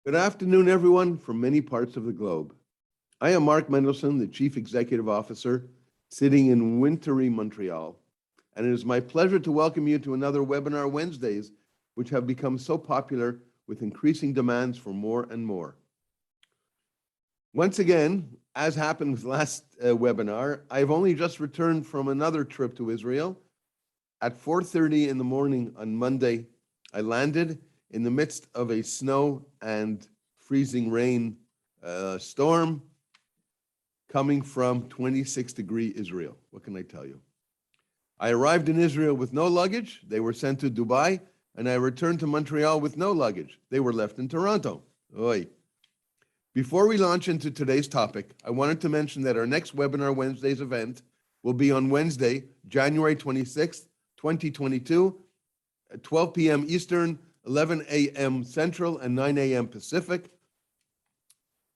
Good afternoon, everyone from many parts of the globe. I am Mark Mendelson, the Chief Executive Officer, sitting in wintry Montreal, and it is my pleasure to welcome you to another Webinar Wednesdays, which have become so popular with increasing demands for more and more. Once again, as happened with last webinar, I've only just returned from another trip to Israel. At 4:30 in the morning on Monday, I landed in the midst of a snow and freezing rain storm coming from 26-degree Israel. What can I tell you? I arrived in Israel with no luggage. They were sent to Dubai, and I returned to Montreal with no luggage. They were left in Toronto. Oy. Before we launch into today's topic, I wanted to mention that our next Webinar Wednesdays event will be on Wednesday, January 26th, 2022, at 12 p.m. Eastern, 11 a.m. Central, and 9 a.m. Pacific.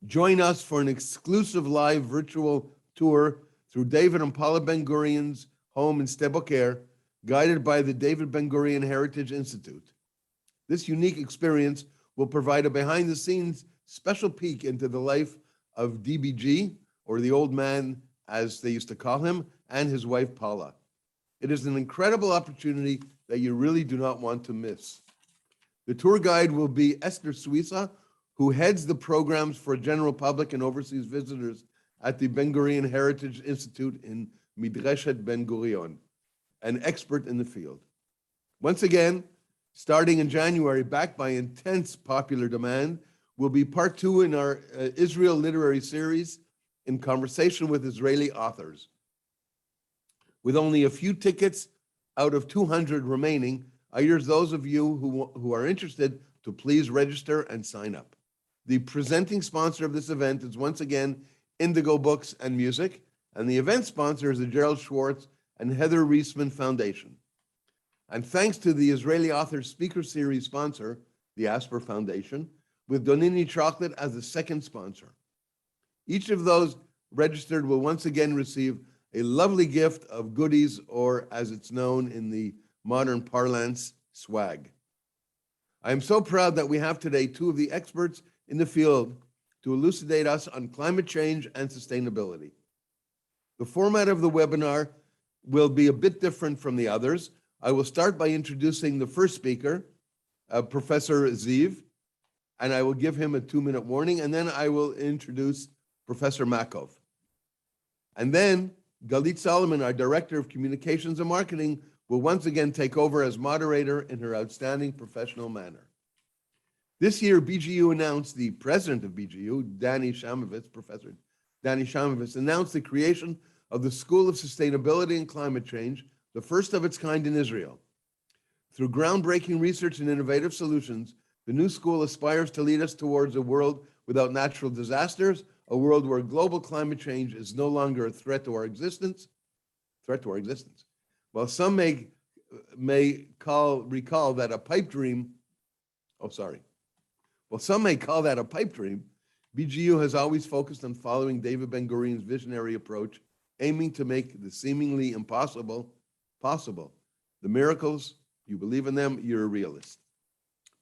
Join us for an exclusive live virtual tour through David and Paula Ben-Gurion's home in Sde Boker, guided by the David Ben-Gurion Heritage Institute. This unique experience will provide a behind-the-scenes special peek into the life of DBG, or the old man as they used to call him, and his wife Paula. It is an incredible opportunity that you really do not want to miss. The tour guide will be Esther Suissa, who heads the programs for general public and overseas visitors at the Ben-Gurion Heritage Institute in Midreshet Ben-Gurion, an expert in the field. Once again, starting in January, backed by intense popular demand, will be part 2 in our Israel literary series in conversation with Israeli authors. With only a few tickets out of 200 remaining, I urge those of you who are interested to please register and sign up. The presenting sponsor of this event is once again Indigo Books and Music, and the event sponsor is the Gerald Schwartz and Heather Reisman Foundation. And thanks to the Israeli Author Speaker Series sponsor, the Asper Foundation, with Donini Chocolate as the second sponsor. Each of those registered will once again receive a lovely gift of goodies, or as it's known in the modern parlance, swag. I am so proud that we have today 2 of the experts in the field to elucidate us on climate change and sustainability. The format of the webinar will be a bit different from the others. I will start by introducing the first speaker, Professor Ziv, and I will give him a 2-minute warning, and then I will introduce Professor Markov. And then Galit Solomon, our Director of Communications and Marketing, will once again take over as moderator in her outstanding professional manner. This year, BGU announced, the president of BGU, Professor Danny Shamovitz, announced the creation of the School of Sustainability and Climate Change, the first of its kind in Israel. Through groundbreaking research and innovative solutions, the new school aspires to lead us towards a world without natural disasters, a world where global climate change is no longer a threat to our existence. While some may recall that a pipe dream, BGU has always focused on following David Ben-Gurion's visionary approach, aiming to make the seemingly impossible possible. The miracles, you believe in them, you're a realist.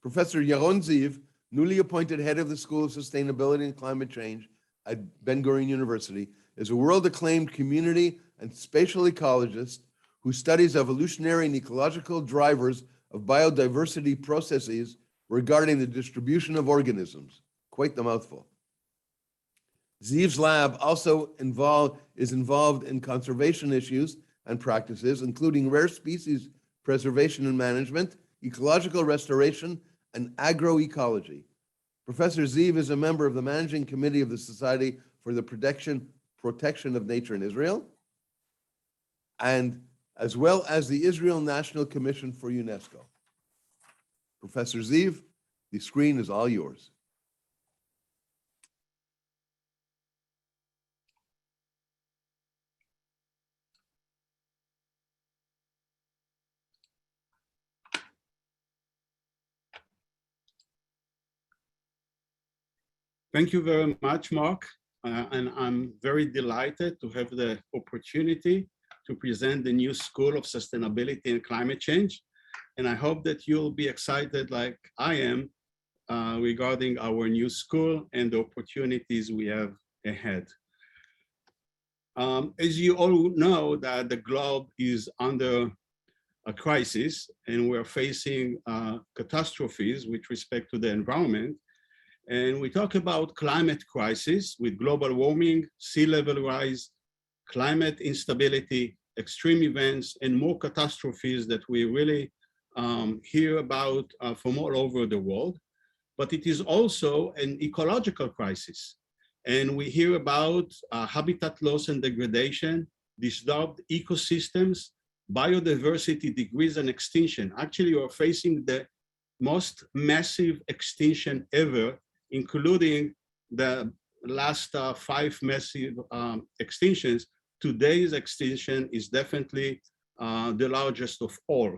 Professor Yaron Ziv, newly appointed head of the School of Sustainability and Climate Change at Ben-Gurion University, is a world-acclaimed community and spatial ecologist who studies evolutionary and ecological drivers of biodiversity processes regarding the distribution of organisms. Quite the mouthful. Ziv's lab also is involved in conservation issues and practices, including rare species preservation and management, ecological restoration, and agroecology. Professor Ziv is a member of the Managing Committee of the Society for the Protection of Nature in Israel, and as well as the Israel National Commission for UNESCO. Professor Ziv, the screen is all yours. Thank you very much, Mark. And I'm very delighted to have the opportunity to present the new School of Sustainability and Climate Change. And I hope that you'll be excited like I am regarding our new school and the opportunities we have ahead. As you all know, that the globe is under a crisis and we're facing catastrophes with respect to the environment. And we talk about climate crisis with global warming, sea level rise, climate instability, extreme events, and more catastrophes that we really hear about from all over the world. But it is also an ecological crisis. And we hear about habitat loss and degradation, disturbed ecosystems, biodiversity decrease and extinction. Actually, we're facing the most massive extinction ever, including the last 5 massive extinctions. Today's extinction is definitely the largest of all.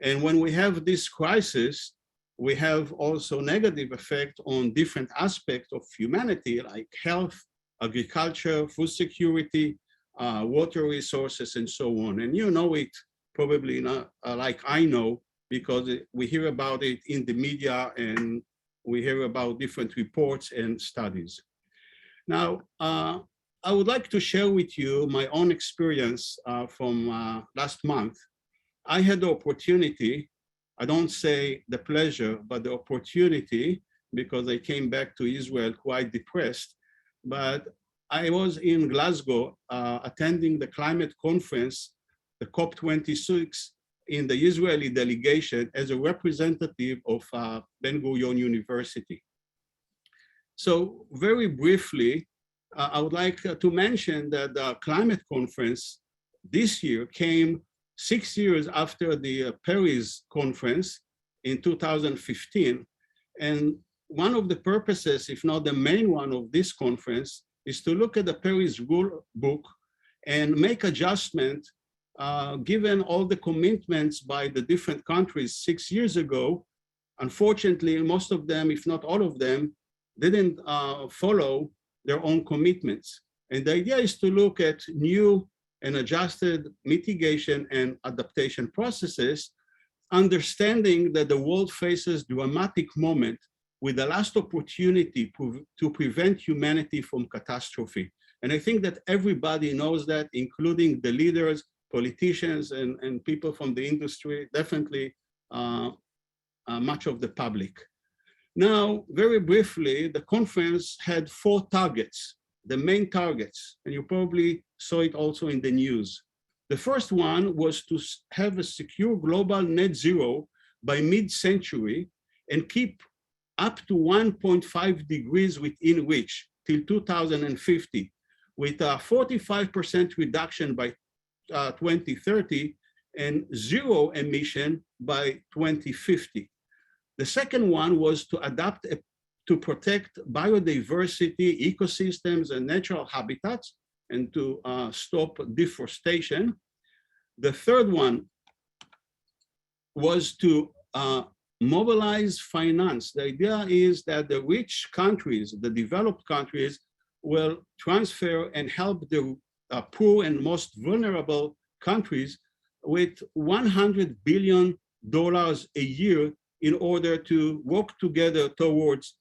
And when we have this crisis, we have also negative effect on different aspects of humanity, like health, agriculture, food security, water resources, and so on. And you know it probably not like I know, because we hear about it in the media and we hear about different reports and studies. Now, I would like to share with you my own experience from last month. I had the opportunity, I don't say the pleasure, but the opportunity, because I came back to Israel quite depressed, but I was in Glasgow attending the climate conference, the COP26, in the Israeli delegation as a representative of Ben-Gurion University. So very briefly, I would like to mention that the climate conference this year came 6 years after the Paris conference in 2015. And one of the purposes, if not the main one of this conference, is to look at the Paris rule book and make adjustment given all the commitments by the different countries 6 years ago. Unfortunately, most of them, if not all of them, didn't follow their own commitments. And the idea is to look at new and adjusted mitigation and adaptation processes, understanding that the world faces dramatic moment with the last opportunity to prevent humanity from catastrophe. And I think that everybody knows that, including the leaders, politicians, and people from the industry, definitely much of the public. Now, very briefly, the conference had 4 targets, the main targets, and you probably saw it also in the news. The first one was to have a secure global net zero by mid-century and keep up to 1.5 degrees within reach till 2050, with a 45% reduction by 2030 and 0 emission by 2050. The second one was to adapt to protect biodiversity, ecosystems, and natural habitats, and to stop deforestation. The third one was to mobilize finance. The idea is that the rich countries, the developed countries, will transfer and help the poor and most vulnerable countries with $100 billion a year in order to work together towards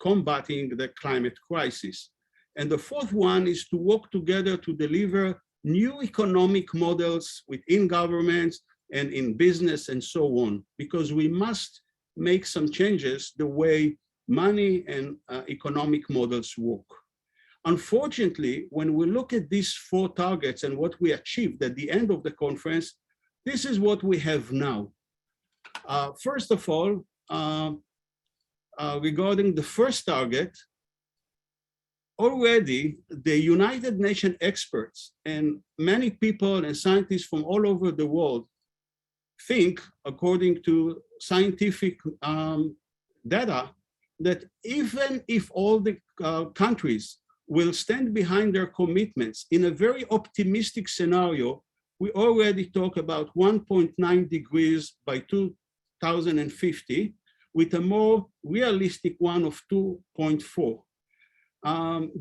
combating the climate crisis. And the fourth one is to work together to deliver new economic models within governments and in business and so on, because we must make some changes the way money and economic models work. Unfortunately, when we look at these 4 targets and what we achieved at the end of the conference, this is what we have now. First of all, regarding the first target, already the United Nations experts and many people and scientists from all over the world think, according to scientific data, that even if all the countries will stand behind their commitments in a very optimistic scenario, we already talk about 1.9 degrees by 2050, with a more realistic one of 2.4.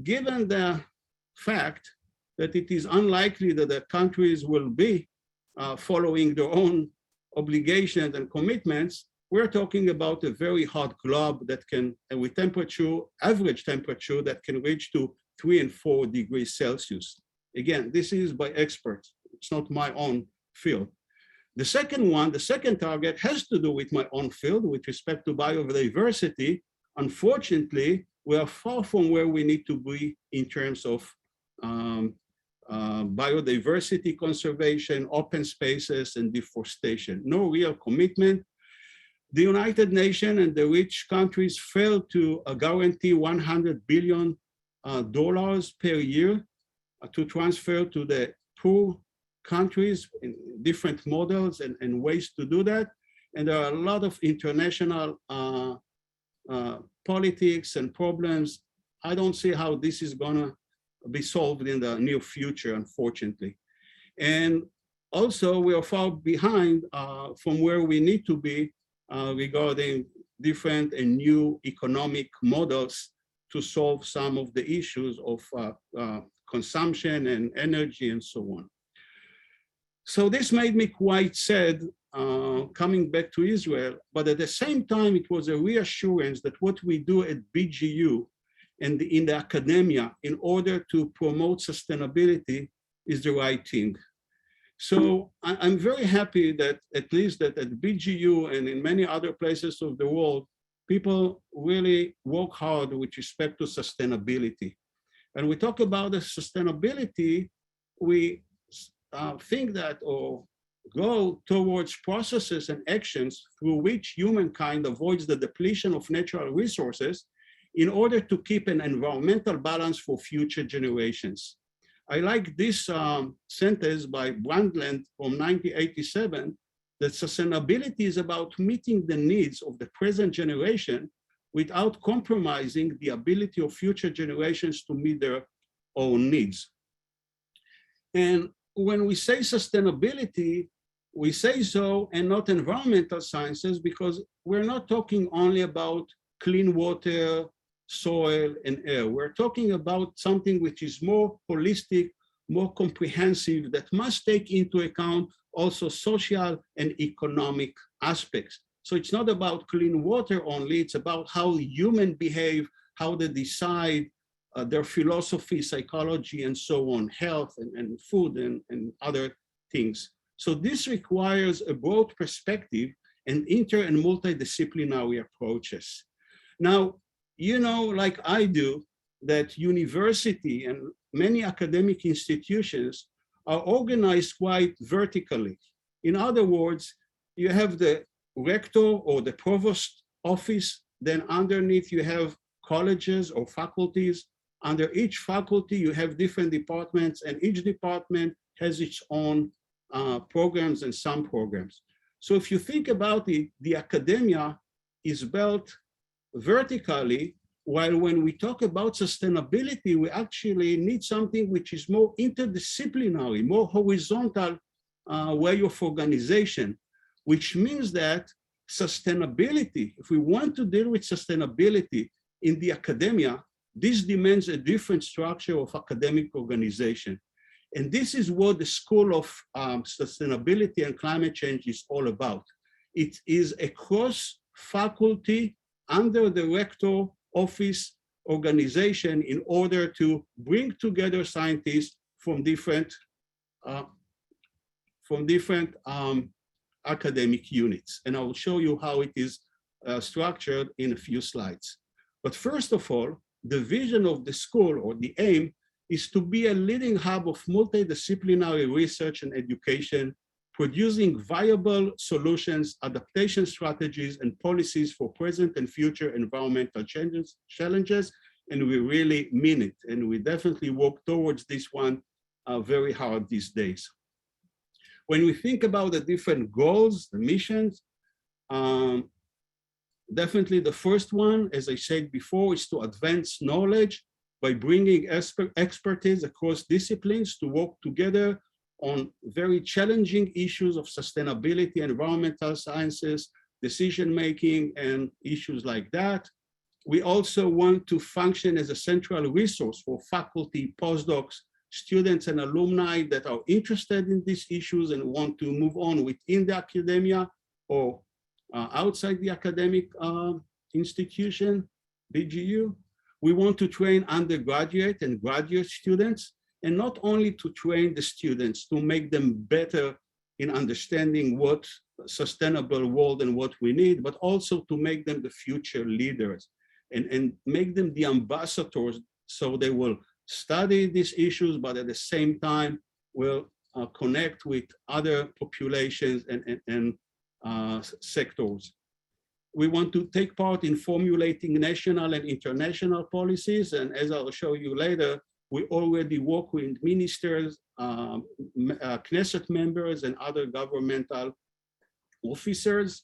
Given the fact that it is unlikely that the countries will be following their own obligations and commitments, we're talking about a very hot globe that can, with temperature, average temperature that can reach to 3 and 4 degrees Celsius. Again, this is by experts. It's not my own field. The second one, the second target has to do with my own field with respect to biodiversity. Unfortunately, we are far from where we need to be in terms of biodiversity conservation, open spaces, and deforestation. No real commitment. The United Nations and the rich countries failed to guarantee $100 billion per year to transfer to the poor countries in different models and ways to do that. And there are a lot of international politics and problems. I don't see how this is gonna be solved in the near future, unfortunately. And also we are far behind from where we need to be regarding different and new economic models to solve some of the issues of consumption and energy and so on. So this made me quite sad coming back to Israel, but at the same time, it was a reassurance that what we do at BGU and in the academia in order to promote sustainability is the right thing. So I'm very happy that at least that at BGU and in many other places of the world, people really work hard with respect to sustainability. And we talk about the sustainability, we think that or go towards processes and actions through which humankind avoids the depletion of natural resources in order to keep an environmental balance for future generations. I like this sentence by Brundtland from 1987, that sustainability is about meeting the needs of the present generation without compromising the ability of future generations to meet their own needs. And when we say sustainability, we say so and not environmental sciences, because we're not talking only about clean water, soil, and air. We're talking about something which is more holistic, more comprehensive, that must take into account also social and economic aspects. So it's not about clean water only, it's about how humans behave, how they decide, their philosophy, psychology, and so on, health and food and other things. So this requires a broad perspective and inter and multidisciplinary approaches. Now, you know, like I do, that university and many academic institutions are organized quite vertically. In other words, you have the rector or the provost office, then underneath you have colleges or faculties. Under each faculty, you have different departments, and each department has its own programs and some programs. So if you think about it, the academia is built vertically, while when we talk about sustainability, we actually need something which is more interdisciplinary, more horizontal way of organization, which means that sustainability, if we want to deal with sustainability in the academia, this demands a different structure of academic organization. And this is what the School of Sustainability and Climate Change is all about. It is a cross-faculty under the rector office organization in order to bring together scientists from different academic units. And I will show you how it is structured in a few slides. But first of all, the vision of the school, or the aim, is to be a leading hub of multidisciplinary research and education producing viable solutions, adaptation strategies, and policies for present and future environmental challenges. And we really mean it. And we definitely work towards this one very hard these days. When we think about the different goals, the missions, definitely the first one, as I said before, is to advance knowledge by bringing expertise across disciplines to work together on very challenging issues of sustainability, environmental sciences, decision-making, and issues like that. We also want to function as a central resource for faculty, postdocs, students, and alumni that are interested in these issues and want to move on within the academia or outside the academic institution, BGU. We want to train undergraduate and graduate students, and not only to train the students to make them better in understanding what sustainable world and what we need, but also to make them the future leaders and make them the ambassadors, so they will study these issues, but at the same time will connect with other populations and sectors. We want to take part in formulating national and international policies, and as I'll show you later, we already work with ministers, Knesset members, and other governmental officers.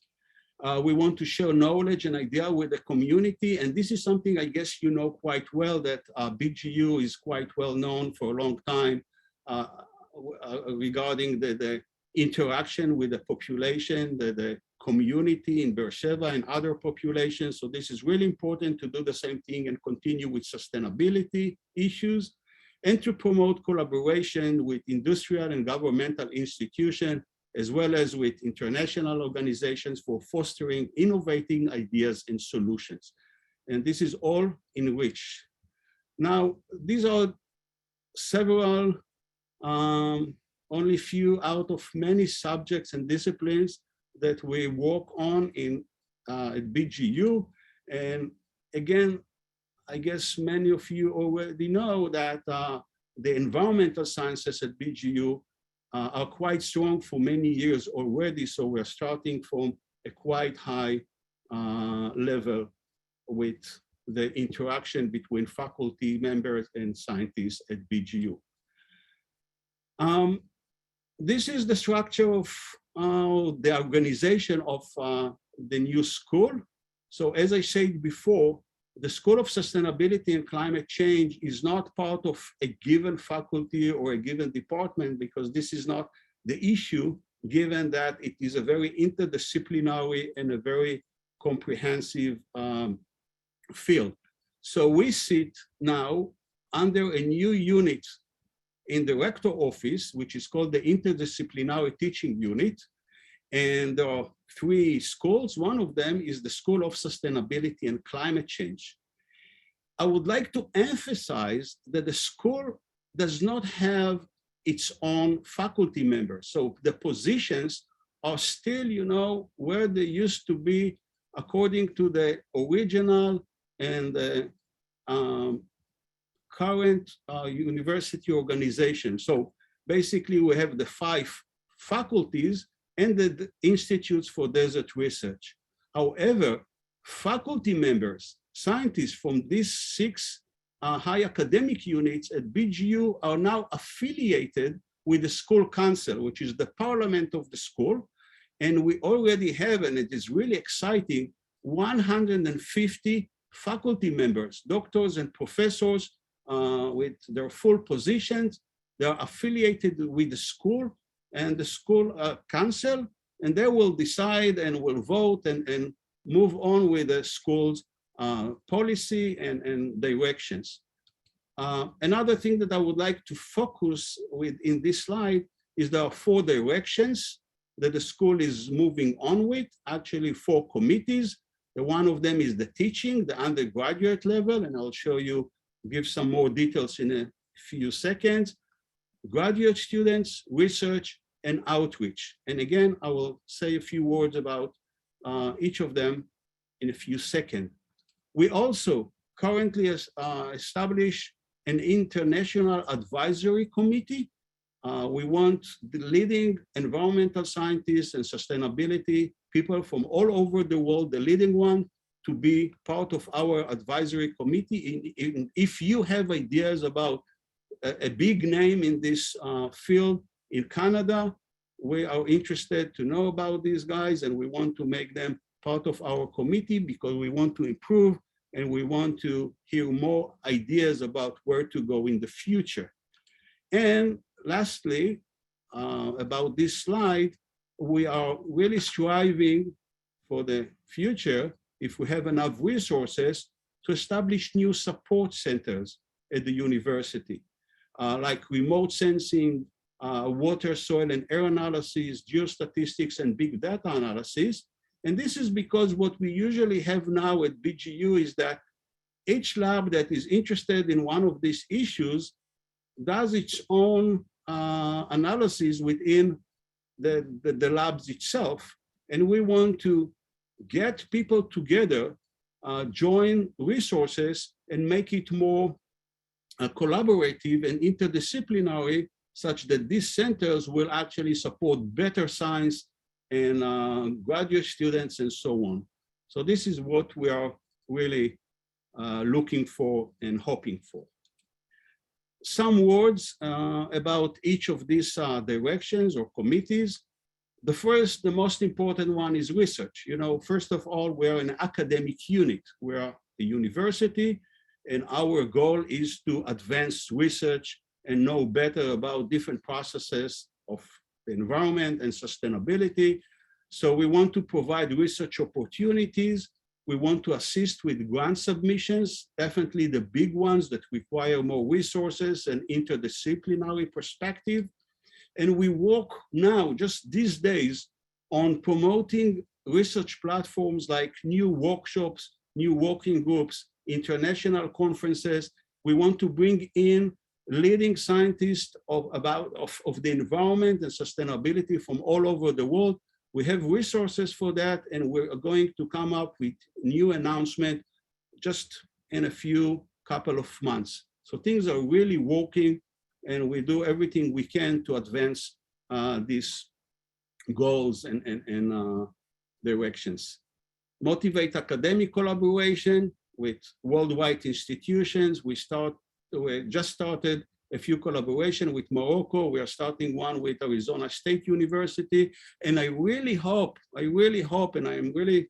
We want to share knowledge and idea with the community, and this is something I guess you know quite well, that BGU is quite well known for a long time regarding the interaction with the population, the community in Beersheba and other populations. So this is really important to do the same thing and continue with sustainability issues, and to promote collaboration with industrial and governmental institutions, as well as with international organizations for fostering innovating ideas and solutions. And this is all in which. Now, these are several, only few out of many subjects and disciplines that we work on at BGU. And again, I guess many of you already know that the environmental sciences at BGU are quite strong for many years already. So we're starting from a quite high level with the interaction between faculty members and scientists at BGU. This is the structure of the organization of the new school. So as I said before, the School of Sustainability and Climate Change is not part of a given faculty or a given department, because this is not the issue, given that it is a very interdisciplinary and a very comprehensive field. So we sit now under a new unit in the rector office, which is called the Interdisciplinary Teaching Unit. And there are 3 schools. One of them is the School of Sustainability and Climate Change. I would like to emphasize that the school does not have its own faculty members. So the positions are still, you know, where they used to be according to the original and the current university organization. So basically we have the 5 faculties and the institutes for desert research. However, faculty members, scientists from these 6 high academic units at BGU are now affiliated with the school council, which is the parliament of the school. And we already have, and it is really exciting, 150 faculty members, doctors and professors with their full positions. They are affiliated with the school and the school council, and they will decide and will vote and move on with the school's policy and directions. Another thing that I would like to focus with in this slide is there are 4 directions that the school is moving on with, actually 4 committees. One of them is the teaching, the undergraduate level, and I'll show you, give some more details in a few seconds. Graduate students, research, and outreach. And again, I will say a few words about each of them in a few seconds. We also currently establish an international advisory committee We want the leading environmental scientists and sustainability people from all over the world, the leading one, to be part of our advisory committee. If you have ideas about a big name in this field in Canada, we are interested to know about these guys, and we want to make them part of our committee because we want to improve and we want to hear more ideas about where to go in the future. And lastly, about this slide, we are really striving for the future, if we have enough resources, to establish new support centers at the university, like remote sensing, water, soil, and air analysis, geostatistics, and big data analysis. And this is because what we usually have now at BGU is that each lab that is interested in one of these issues does its own analysis within the labs itself. And we want to get people together, join resources, and make it more collaborative and interdisciplinary, such that these centers will actually support better science and graduate students and so on. So this is what we are really looking for and hoping for. Some words about each of these directions or committees. The first, the most important one is research. You know, first of all, we're an academic unit. We're a university, and our goal is to advance research and know better about different processes of the environment and sustainability. So we want to provide research opportunities. We want to assist with grant submissions, definitely the big ones that require more resources and interdisciplinary perspective. And we work now, just these days, on promoting research platforms like new workshops, new working groups, international conferences. We want to bring in leading scientists of the environment and sustainability from all over the world. We have resources for that, and we're going to come up with new announcement just in a couple of months. So things are really working, and we do everything we can to advance these goals and directions. Motivate academic collaboration with worldwide institutions. We just started a few collaboration with Morocco. We are starting one with Arizona State University. And I really hope, and I am really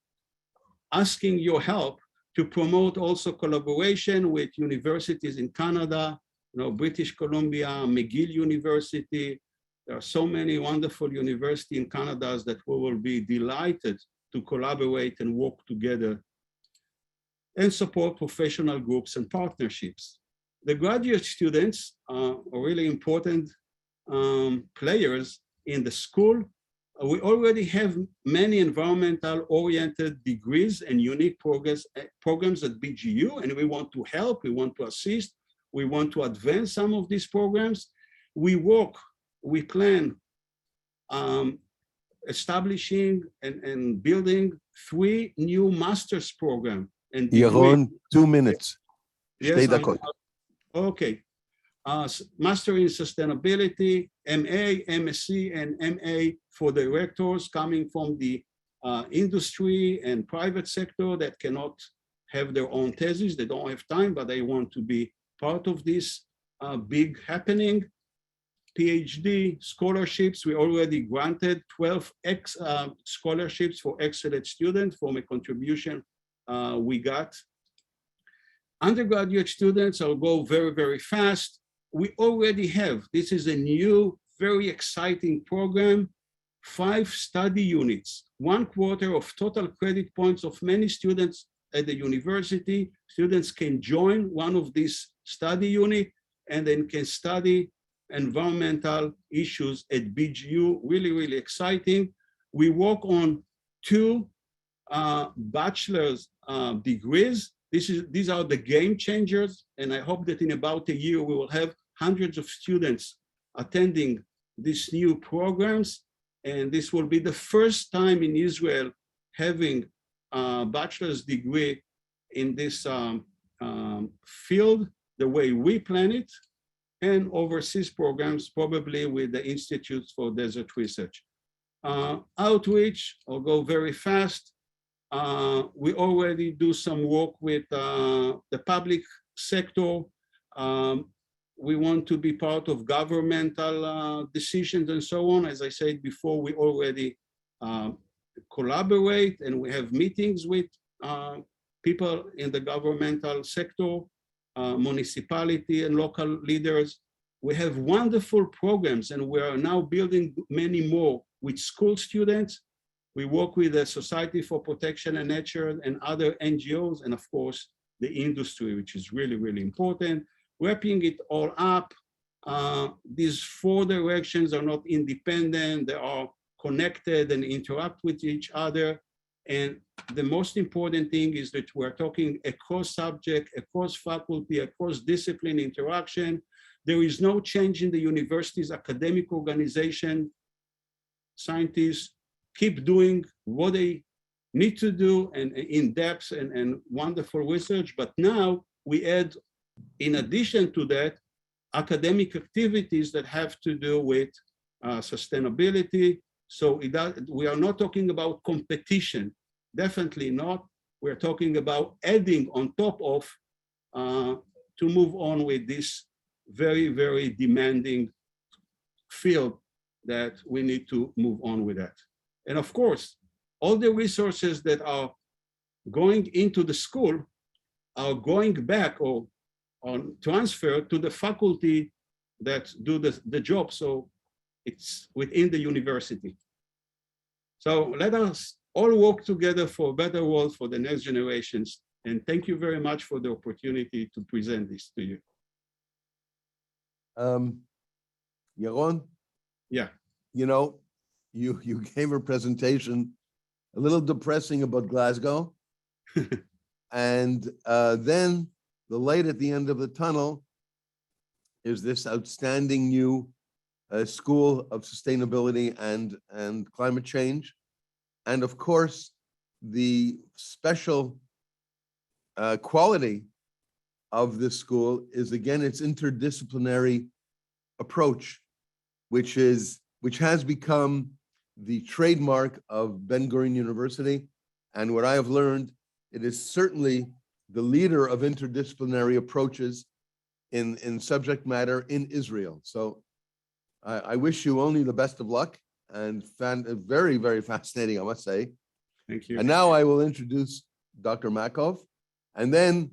asking your help to promote also collaboration with universities in Canada, you know, British Columbia, McGill University. There are so many wonderful universities in Canada that we will be delighted to collaborate and work together and support professional groups and partnerships. The graduate students are really important players in the school. We already have many environmental-oriented degrees and unique programs at BGU, and we want to help, we want to assist, we want to advance some of these programs. We plan establishing and building 3 new master's programs. Yaron, 2 minutes. Yes, okay. Master in Sustainability, MA, MSc, and MA for directors coming from the industry and private sector that cannot have their own thesis. They don't have time, but they want to be part of this big happening. PhD scholarships, we already granted 12 scholarships for excellent students from a contribution we got. Undergraduate students, I'll go very, very fast. We already have, this is a new, very exciting program, 5 study units, 1/4 of total credit points of many students at the university. Students can join one of these study units and then can study environmental issues at BGU, really, really exciting. We work on 2 bachelor's degrees. These are the game changers, and I hope that in about a year we will have hundreds of students attending these new programs, and this will be the first time in Israel having a bachelor's degree in this field, the way we plan it. and overseas programs, probably with the Institutes for Desert Research. Outreach, I'll go very fast. We already do some work with the public sector. We want to be part of governmental decisions and so on. As I said before, we already collaborate and we have meetings with people in the governmental sector, municipality and local leaders. We have wonderful programs and we are now building many more with school students. We work with the Society for Protection and Nature and other NGOs, and of course, the industry, which is really, really important. Wrapping it all up, these four directions are not independent, they are connected and interact with each other. And the most important thing is that we're talking across subject, across faculty, across discipline interaction. There is no change in the university's academic organization. Scientists keep doing what they need to do and in depth and wonderful research, but now we add, in addition to that, academic activities that have to do with sustainability. So we are not talking about competition, definitely not. We're talking about adding on top of to move on with this very, very demanding field that we need to move on with that. And of course, all the resources that are going into the school are going back or on transfer to the faculty that do the job. So it's within the university. So let us all work together for a better world for the next generations. And thank you very much for the opportunity to present this to you. Yaron? Yeah. You know, you gave a presentation a little depressing about Glasgow. And then the light at the end of the tunnel is this outstanding new School of Sustainability and Climate Change. And of course, the special quality of this school is, again, its interdisciplinary approach, which has become the trademark of Ben-Gurion University. And what I have learned, it is certainly the leader of interdisciplinary approaches in subject matter in Israel. So I wish you only the best of luck and found it very, very fascinating, I must say. Thank you. And now I will introduce Dr. Markov, and then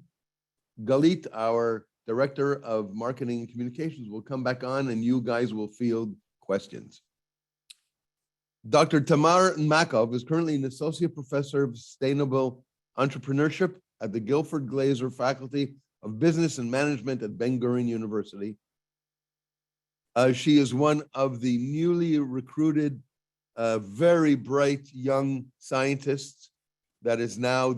Galit, our Director of Marketing and Communications, will come back on and you guys will field questions. Dr. Tamar Markov is currently an Associate Professor of Sustainable Entrepreneurship at the Guilford Glazer Faculty of Business and Management at Ben-Gurion University. She is one of the newly recruited, very bright young scientists that is now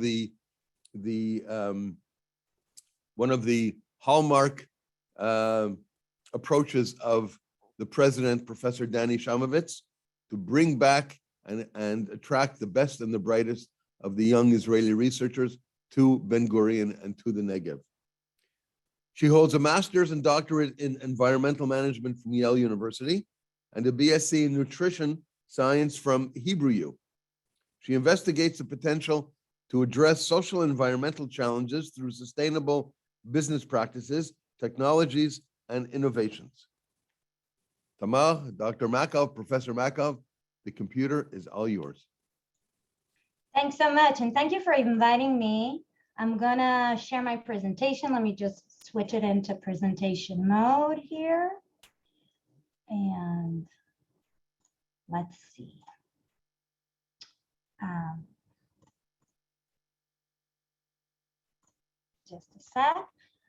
one of the hallmark approaches of the president, Professor Danny Shamovitz, to bring back and attract the best and the brightest of the young Israeli researchers to Ben-Gurion and to the Negev. She holds a master's and doctorate in environmental management from Yale University and a BSc in nutrition science from Hebrew. She investigates the potential to address social and environmental challenges through sustainable business practices, technologies, and innovations. Tamar, Dr. Markov, Professor Markov, the computer is all yours. Thanks so much, and thank you for inviting me. I'm gonna share my presentation. Let me just switch it into presentation mode here. And let's see. Just a sec.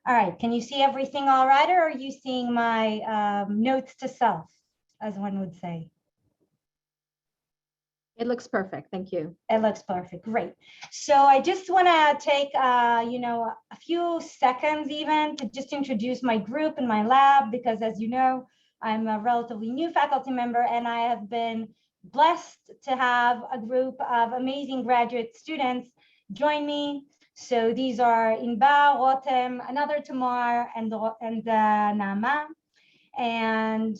All right, can you see everything all right, or are you seeing my notes to self, as one would say? It looks perfect. Thank you. It looks perfect. Great. So I just want to take, a few seconds even to just introduce my group and my lab, because as you know, I'm a relatively new faculty member and I have been blessed to have a group of amazing graduate students join me. So these are Inbar, Rotem, another Tamar, and Naama. And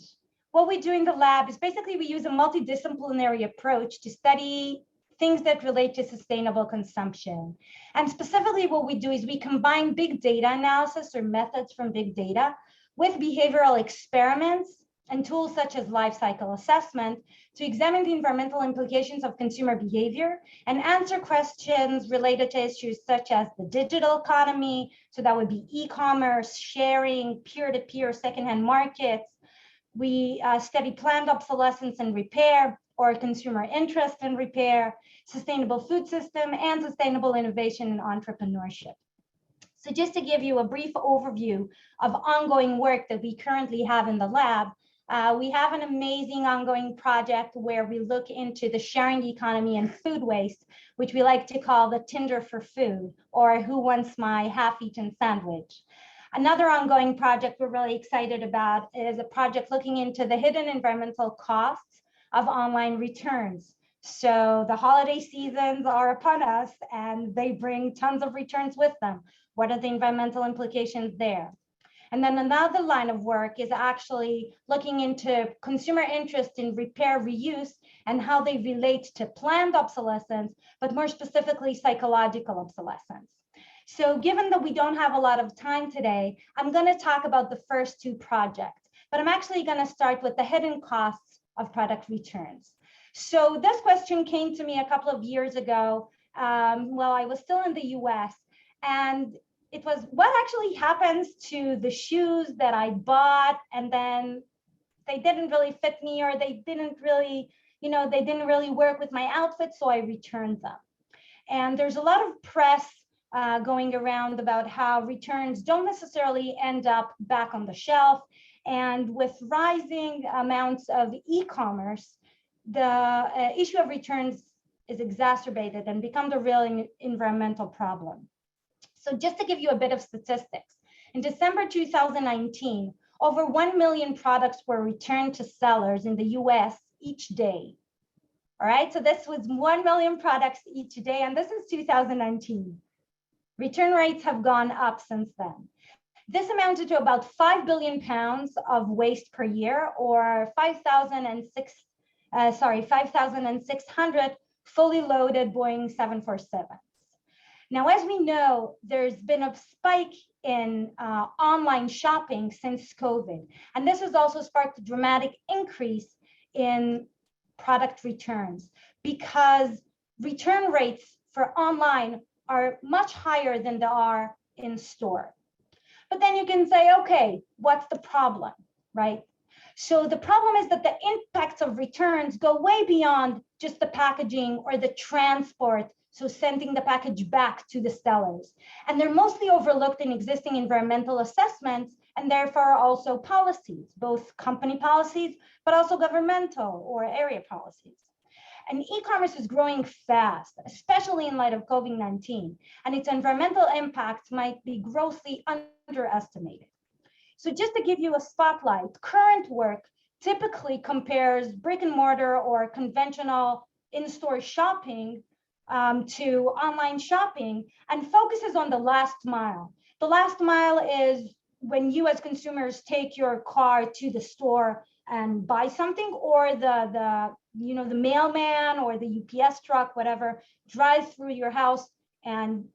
what we do in the lab is basically we use a multidisciplinary approach to study things that relate to sustainable consumption. And specifically what we do is we combine big data analysis or methods from big data with behavioral experiments and tools such as life cycle assessment to examine the environmental implications of consumer behavior and answer questions related to issues such as the digital economy. So that would be e-commerce, sharing, peer-to-peer secondhand markets. We study planned obsolescence and repair, or consumer interest in repair, sustainable food system, and sustainable innovation and entrepreneurship. So just to give you a brief overview of ongoing work that we currently have in the lab, we have an amazing ongoing project where we look into the sharing economy and food waste, which we like to call the Tinder for food, or who wants my half-eaten sandwich. Another ongoing project we're really excited about is a project looking into the hidden environmental costs of online returns. So the holiday seasons are upon us and they bring tons of returns with them. What are the environmental implications there? And then another line of work is actually looking into consumer interest in repair, reuse, and how they relate to planned obsolescence, but more specifically, psychological obsolescence. So given that we don't have a lot of time today, I'm going to talk about the first two projects, but I'm actually going to start with the hidden costs of product returns. So this question came to me a couple of years ago while I was still in the US, and it was what actually happens to the shoes that I bought and then they didn't really fit me, or they didn't really, they didn't really work with my outfit, so I returned them. And there's a lot of press going around about how returns don't necessarily end up back on the shelf. And with rising amounts of e-commerce, the issue of returns is exacerbated and becomes a real environmental problem. So just to give you a bit of statistics, in December 2019, over 1 million products were returned to sellers in the US each day. All right, so this was 1 million products each day, and this is 2019. Return rates have gone up since then. This amounted to about 5 billion pounds of waste per year, or 5,600 fully loaded Boeing 747s. Now, as we know, there's been a spike in online shopping since COVID, and this has also sparked a dramatic increase in product returns because return rates for online are much higher than they are in store. But then you can say, okay, what's the problem, right? So the problem is that the impacts of returns go way beyond just the packaging or the transport, so sending the package back to the sellers. And they're mostly overlooked in existing environmental assessments and therefore also policies, both company policies, but also governmental or area policies. And e-commerce is growing fast, especially in light of COVID-19, and its environmental impacts might be grossly underestimated. So just to give you a spotlight, current work typically compares brick and mortar or conventional in-store shopping to online shopping and focuses on the last mile. The last mile is when you as consumers take your car to the store and buy something, or the mailman or the UPS truck, whatever, drives through your house and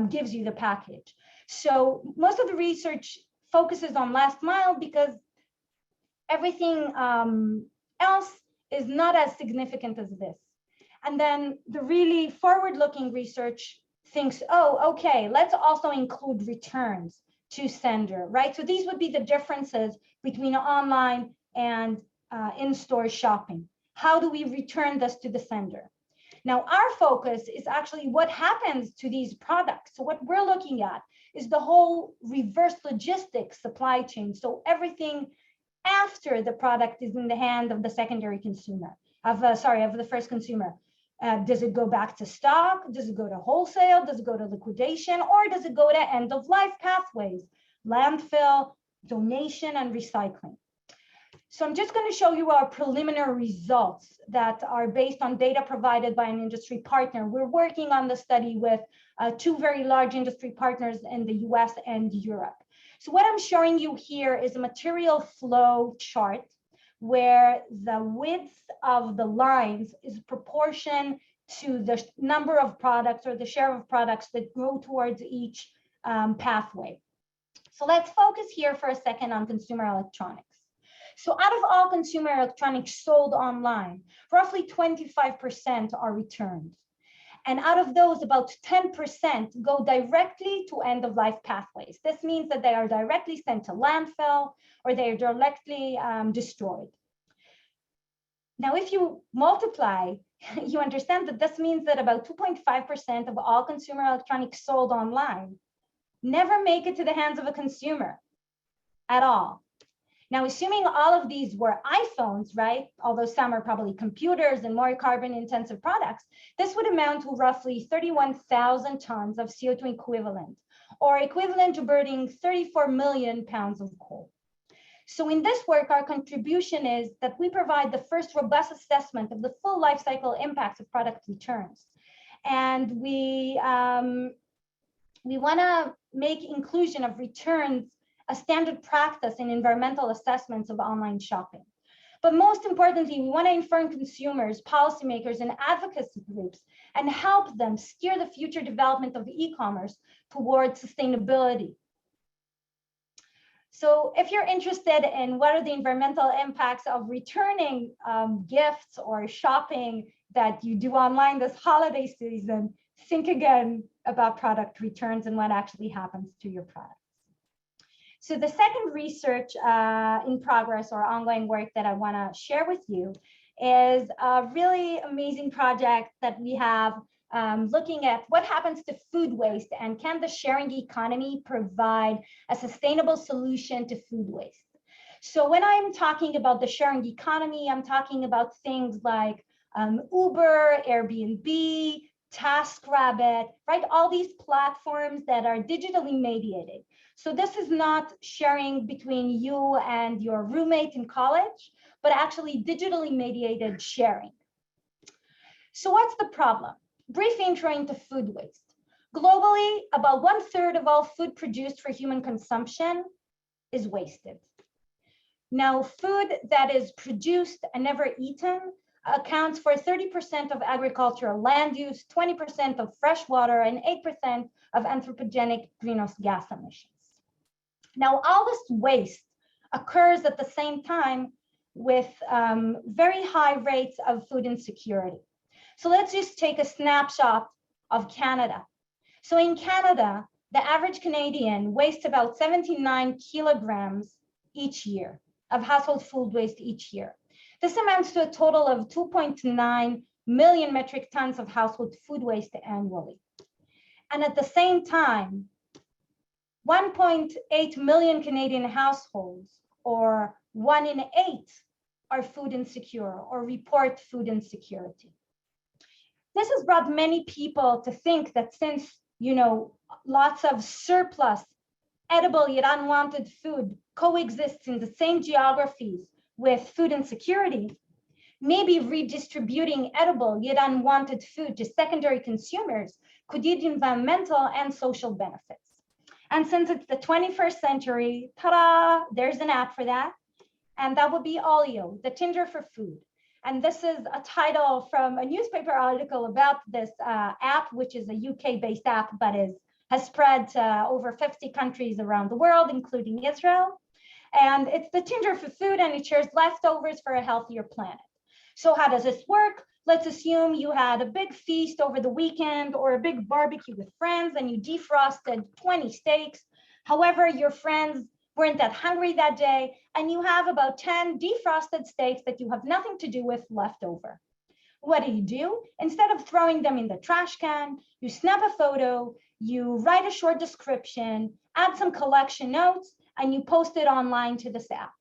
gives you the package. So most of the research focuses on last mile because everything else is not as significant as this. And then the really forward-looking research thinks, oh, okay, let's also include returns to sender, right? So these would be the differences between online and in-store shopping. How do we return this to the sender? Now, our focus is actually what happens to these products. So what we're looking at is the whole reverse logistics supply chain. So everything after the product is in the hand of the secondary consumer, of the first consumer. Does it go back to stock? Does it go to wholesale? Does it go to liquidation? Or does it go to end of life pathways, landfill, donation, and recycling? So I'm just going to show you our preliminary results that are based on data provided by an industry partner. We're working on the study with two very large industry partners in the US and Europe. So what I'm showing you here is a material flow chart where the width of the lines is proportion to the number of products or the share of products that go towards each pathway. So let's focus here for a second on consumer electronics. So out of all consumer electronics sold online, roughly 25% are returned. And out of those, about 10% go directly to end-of-life pathways. This means that they are directly sent to landfill or they are directly destroyed. Now, if you multiply, you understand that this means that about 2.5% of all consumer electronics sold online never make it to the hands of a consumer at all. Now, assuming all of these were iPhones, right? Although some are probably computers and more carbon-intensive products, this would amount to roughly 31,000 tons of CO2 equivalent, or equivalent to burning 34 million pounds of coal. So in this work, our contribution is that we provide the first robust assessment of the full life cycle impacts of product returns. And we want to make inclusion of returns a standard practice in environmental assessments of online shopping. But most importantly, we want to inform consumers, policymakers, and advocacy groups and help them steer the future development of e-commerce towards sustainability. So if you're interested in what are the environmental impacts of returning gifts or shopping that you do online this holiday season, think again about product returns and what actually happens to your product. So the second research in progress or ongoing work that I want to share with you is a really amazing project that we have looking at what happens to food waste and can the sharing economy provide a sustainable solution to food waste. So when I'm talking about the sharing economy, I'm talking about things like Uber, Airbnb, TaskRabbit, right? All these platforms that are digitally mediated. So this is not sharing between you and your roommate in college, but actually digitally mediated sharing. So what's the problem? Brief intro into food waste. Globally, about 1/3 of all food produced for human consumption is wasted. Now, food that is produced and never eaten accounts for 30% of agricultural land use, 20% of fresh water, and 8% of anthropogenic greenhouse gas emissions. Now, all this waste occurs at the same time with very high rates of food insecurity. So let's just take a snapshot of Canada. So in Canada, the average Canadian wastes about 79 kilograms each year of household food waste each year. This amounts to a total of 2.9 million metric tons of household food waste annually. And at the same time, 1.8 million Canadian households, or 1 in 8, are food insecure or report food insecurity. This has brought many people to think that since, lots of surplus, edible yet unwanted food coexists in the same geographies with food insecurity, maybe redistributing edible yet unwanted food to secondary consumers could yield environmental and social benefits. And since it's the 21st century, ta-da, there's an app for that. And that would be Olio, the Tinder for food. And this is a title from a newspaper article about this app, which is a UK-based app, but has spread to over 50 countries around the world, including Israel. And it's the Tinder for food, and it shares leftovers for a healthier planet. So how does this work? Let's assume you had a big feast over the weekend or a big barbecue with friends and you defrosted 20 steaks. However, your friends weren't that hungry that day and you have about 10 defrosted steaks that you have nothing to do with left over. What do? Instead of throwing them in the trash can, you snap a photo, you write a short description, add some collection notes, and you post it online to this app.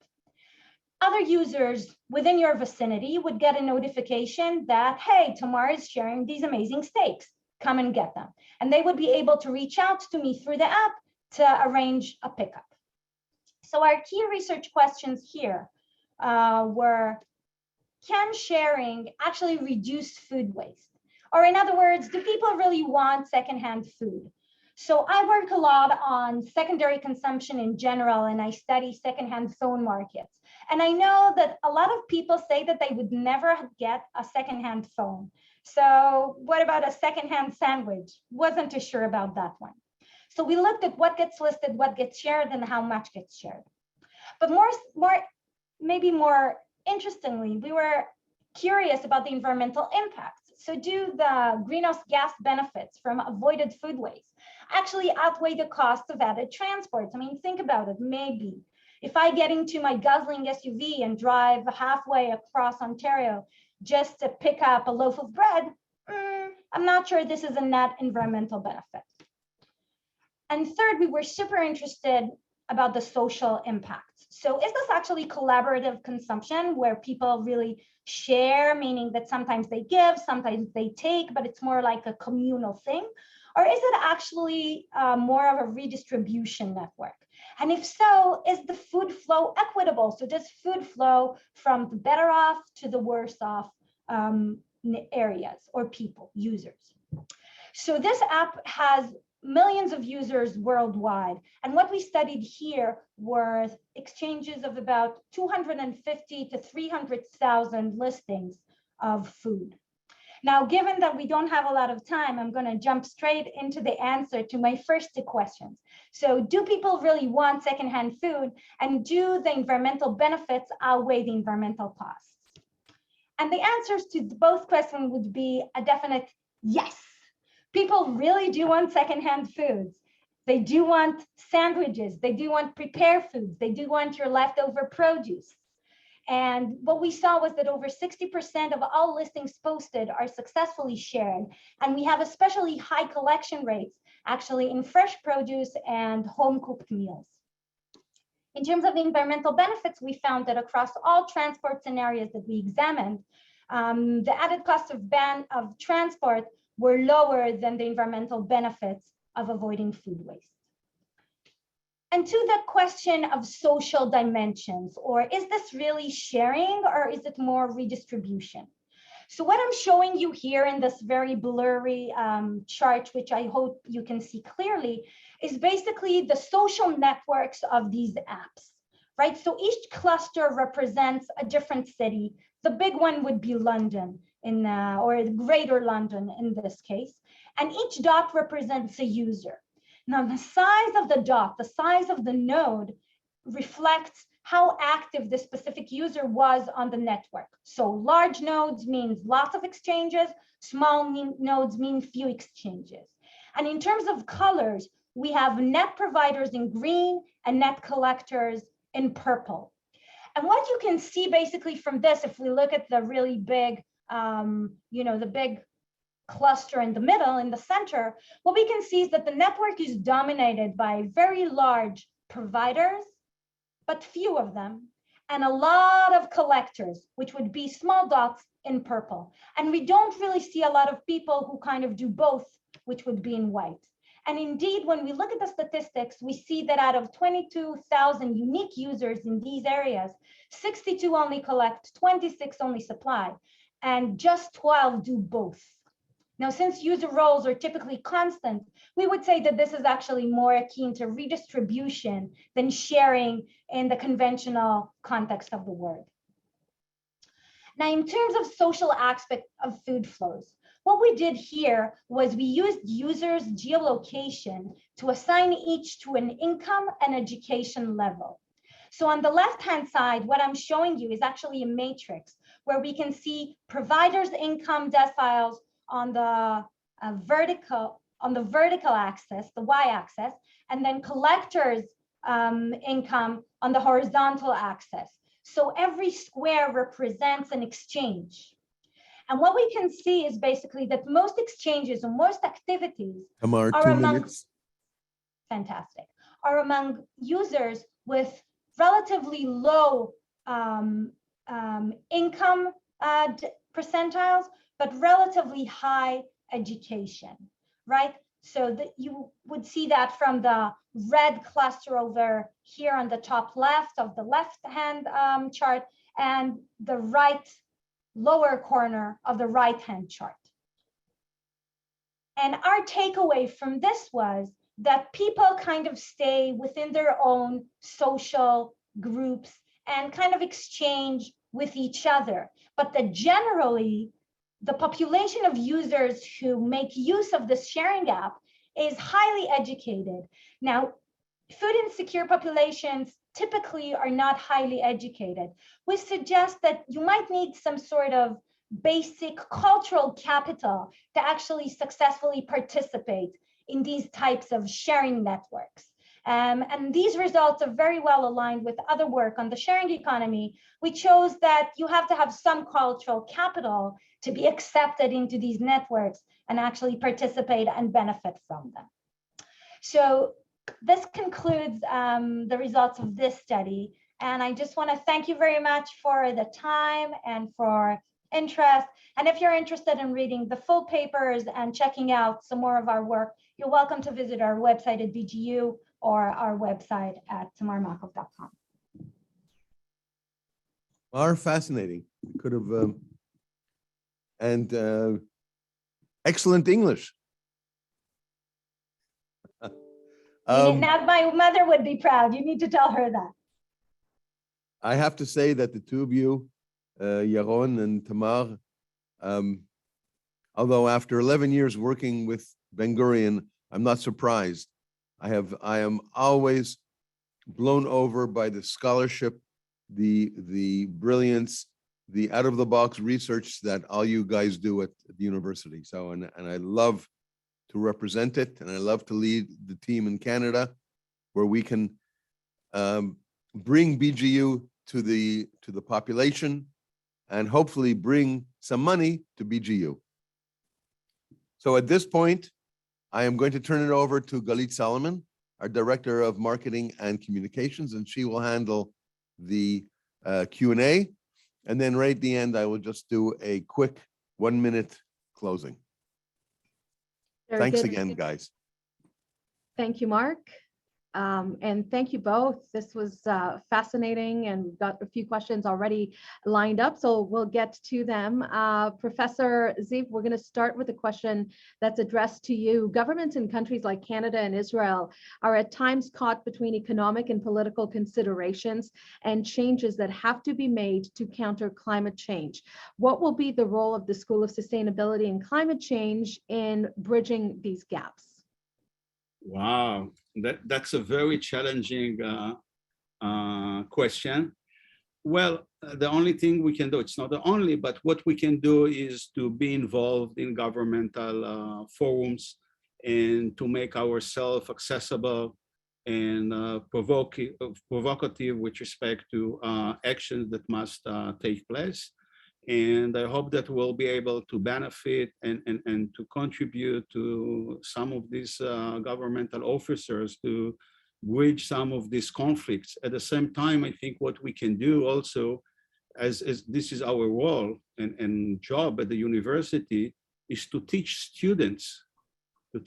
Other users within your vicinity would get a notification that, hey, Tamar is sharing these amazing steaks, come and get them. And they would be able to reach out to me through the app to arrange a pickup. So our key research questions here were, can sharing actually reduce food waste? Or in other words, do people really want secondhand food? So I work a lot on secondary consumption in general, and I study secondhand phone markets. And I know that a lot of people say that they would never get a secondhand phone. So what about a secondhand sandwich? Wasn't too sure about that one. So we looked at what gets listed, what gets shared, and how much gets shared. But maybe more interestingly, we were curious about the environmental impacts. So do the greenhouse gas benefits from avoided food waste actually outweigh the cost of added transports? I mean, think about it. Maybe if I get into my guzzling SUV and drive halfway across Ontario just to pick up a loaf of bread, I'm not sure this is a net environmental benefit. And third, we were super interested about the social impacts. So is this actually collaborative consumption where people really share, meaning that sometimes they give, sometimes they take, but it's more like a communal thing? Or is it actually more of a redistribution network? And if so, is the food flow equitable? So does food flow from the better off to the worse off areas or people, users? So this app has millions of users worldwide. And what we studied here were exchanges of about 250 to 300,000 listings of food. Now, given that we don't have a lot of time, I'm going to jump straight into the answer to my first two questions. So do people really want secondhand food? And do the environmental benefits outweigh the environmental costs? And the answers to both questions would be a definite yes. People really do want secondhand foods. They do want sandwiches. They do want prepared foods. They do want your leftover produce. And what we saw was that over 60% of all listings posted are successfully shared. And we have especially high collection rates actually in fresh produce and home cooked meals. In terms of the environmental benefits, we found that across all transport scenarios that we examined, the added cost of transport were lower than the environmental benefits of avoiding food waste. And to the question of social dimensions, or is this really sharing or is it more redistribution? So what I'm showing you here in this very blurry chart, which I hope you can see clearly, is basically the social networks of these apps, right? So each cluster represents a different city. The big one would be London, or Greater London in this case. And each dot represents a user. Now, the size of the dot, the size of the node reflects how active the specific user was on the network. So large nodes means lots of exchanges, small nodes mean few exchanges. And in terms of colors, we have net providers in green and net collectors in purple. And what you can see basically from this, if we look at the really big, the big cluster in the middle, in the center, what we can see is that the network is dominated by very large providers, but few of them, and a lot of collectors, which would be small dots in purple. And we don't really see a lot of people who kind of do both, which would be in white. And indeed, when we look at the statistics, we see that out of 22,000 unique users in these areas, 62 only collect, 26 only supply, and just 12 do both. Now, since user roles are typically constant, we would say that this is actually more akin to redistribution than sharing in the conventional context of the word. Now, in terms of social aspect of food flows, what we did here was we used users' geolocation to assign each to an income and education level. So on the left-hand side, what I'm showing you is actually a matrix where we can see providers' income deciles on the vertical axis, the y-axis, and then collectors' income on the horizontal axis. So every square represents an exchange. And what we can see is basically that most exchanges or most activities Tamar, are 2 among, minutes. fantastic, are among users with relatively low income percentiles, but relatively high education, right? So that you would see that from the red cluster over here on the top left of the left-hand chart and the right lower corner of the right-hand chart. And our takeaway from this was that people kind of stay within their own social groups and kind of exchange with each other, but that generally the population of users who make use of this sharing app is highly educated. Now, food insecure populations typically are not highly educated, which suggests that you might need some sort of basic cultural capital to actually successfully participate in these types of sharing networks. And these results are very well aligned with other work on the sharing economy, which shows that you have to have some cultural capital to be accepted into these networks and actually participate and benefit from them. So this concludes the results of this study. And I just want to thank you very much for the time and for interest. And if you're interested in reading the full papers and checking out some more of our work, you're welcome to visit our website at BGU or our website at tamarmarkov.com. Are fascinating. We could have, and excellent English. Now my mother would be proud. You need to tell her that. I have to say that the two of you, Yaron and Tamar, although after 11 years working with Ben-Gurion, I'm not surprised. I am always blown over by the scholarship, the brilliance, the out-of-the-box research that all you guys do at the university. So, and I love to represent it, and I love to lead the team in Canada, where we can bring BGU to the population, and hopefully bring some money to BGU. So at this point, I am going to turn it over to Galit Solomon, our Director of Marketing and Communications, and she will handle the Q&A. And then right at the end, I will just do a quick 1-minute closing. Very Thanks good. again, guys. Thank you, Mark. And thank you both. This was fascinating, and we've got a few questions already lined up, so we'll get to them. Professor Ziv, we're going to start with a question that's addressed to you. Governments in countries like Canada and Israel are at times caught between economic and political considerations and changes that have to be made to counter climate change. What will be the role of the School of Sustainability and Climate Change in bridging these gaps? Wow, that's a very challenging question. Well, the only thing we can do, it's not the only, but what we can do is to be involved in governmental forums and to make ourselves accessible and provocative with respect to actions that must take place. And I hope that we'll be able to benefit and to contribute to some of these governmental officers to bridge some of these conflicts. At the same time, I think what we can do also, as this is our role and job at the university, is to teach students, to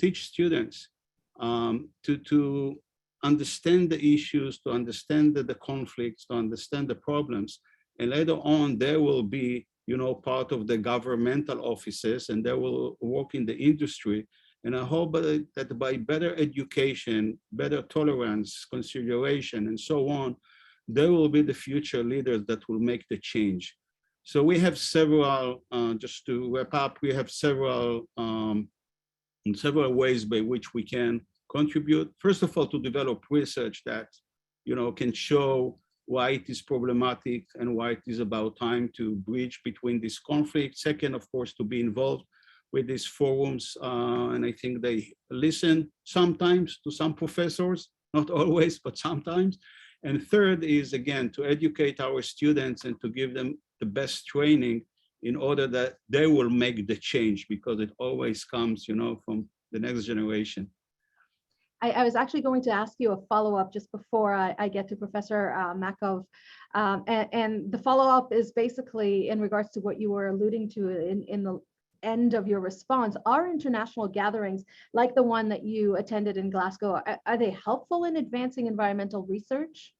understand the issues, to understand the conflicts, to understand the problems. And later on, they will be, part of the governmental offices, and they will work in the industry. And I hope that by better education, better tolerance, consideration, and so on, they will be the future leaders that will make the change. So we have several, just to wrap up, we have several ways by which we can contribute. First of all, to develop research that, can show why it is problematic and why it is about time to bridge between these conflicts. Second, of course, to be involved with these forums. And I think they listen sometimes to some professors, not always, but sometimes. And third is, again, to educate our students and to give them the best training in order that they will make the change, because it always comes, from the next generation. I was actually going to ask you a follow-up just before I get to Professor Markov. And the follow-up is basically in regards to what you were alluding to in the end of your response. Are international gatherings like the one that you attended in Glasgow, are they helpful in advancing environmental research?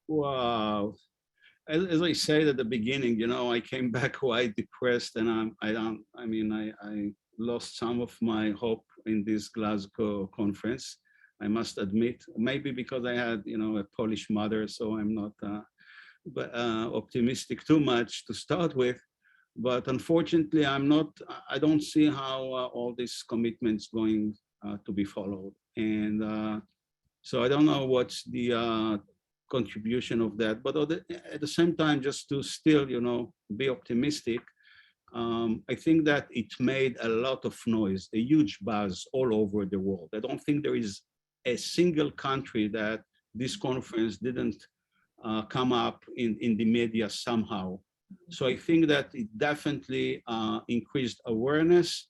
Wow. As I said at the beginning, I came back quite depressed, and I lost some of my hope in this Glasgow conference. I must admit, maybe because I had, a Polish mother, so I'm not optimistic too much to start with. But unfortunately, I don't see how all these commitments going to be followed. And so I don't know what's the contribution of that, but at the same time, just to still, be optimistic, I think that it made a lot of noise, a huge buzz all over the world. I don't think there is a single country that this conference didn't come up in the media somehow. So I think that it definitely increased awareness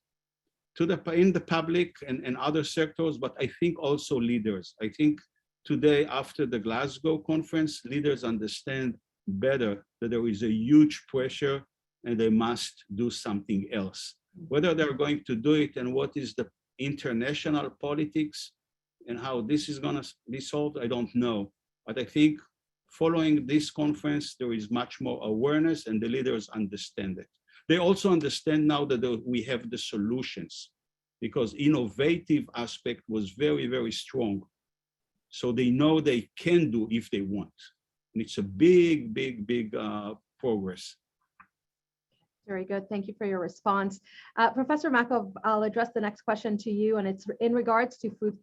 in the public and other sectors, but I think also leaders. I think today, after the Glasgow conference, leaders understand better that there is a huge pressure and they must do something else. Whether they're going to do it and what is the international politics and how this is going to be solved, I don't know. But I think following this conference, there is much more awareness and the leaders understand it. They also understand now that we have the solutions, because innovative aspect was very, very strong. So they know they can do if they want. And it's a big, big, big progress. Very good. Thank you for your response. Professor Markov, I'll address the next question to you, and it's in regards to food